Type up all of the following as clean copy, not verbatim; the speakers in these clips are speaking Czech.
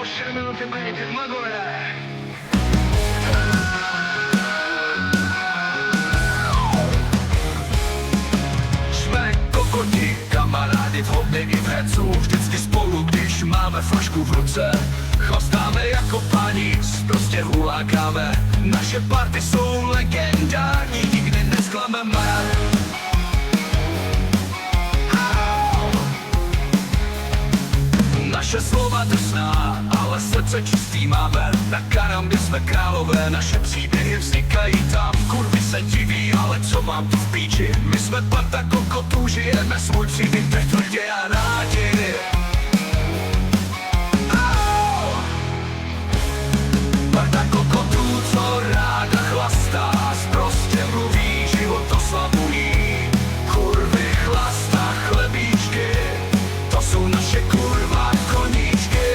4 minuty będzie magové. Jsme kokoti, kamarádi v hodně i v hecu. Vždycky spolu, když máme flašku v ruce. Chlastáme jako paní, prostě hulákáme. Naše party jsou legendární, nikdy nesklameme. Naše slova drsná, ale srdce čistý máme. Na Karambě jsme králové, naše příběhy vznikají tam. Kurvy se diví, ale co mám tu v píči? My jsme parta kokotů, žijeme svůj příběh tak tvrdě a rádi. Parta kokotů, co ráda chlastá, prostě mluví, život oslavují. Kurvy, chlasta, chlebíčky, to jsou naše kurva koníčky.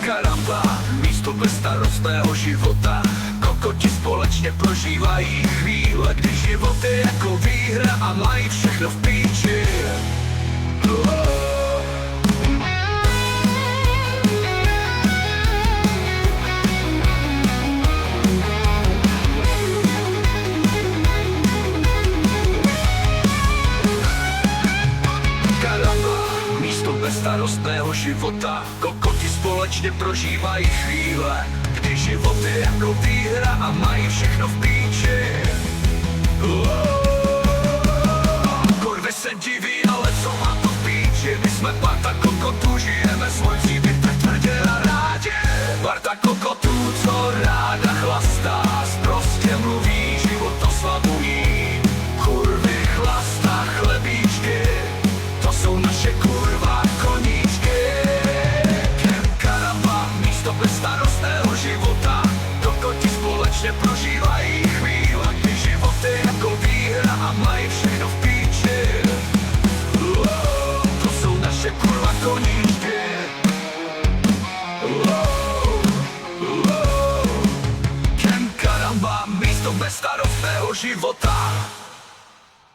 Karamba, místo bezstarostného života. Kokoti společně prožívají chvíle, kdy život je jako výhra a mají všechno v píči. Starostného života. Kokoti společně prožívají chvíle, kdy život je jako výhra a mají všechno v píči. Kurvy se diví, ale co má to v píči? My jsme parta kokotů, žijeme svůj příběh tak tvrdě a rádi. Parta kokotů, co ráda chlastá, prostě mluví, život oslavují. Kurvy, chlasta, chlebíčky, to jsou naše kurva koníčky. Karamba, místo bezstarostného života. Kokoti společně prožívají chvíle, kdy život je jako výhra a mají všechno v píči. To jsou naše kurva koníčky. Karamba, místo bezstarostného života.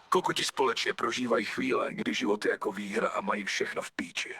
Kokoti společně prožívají chvíle, kdy život je jako výhra a mají všechno v píči.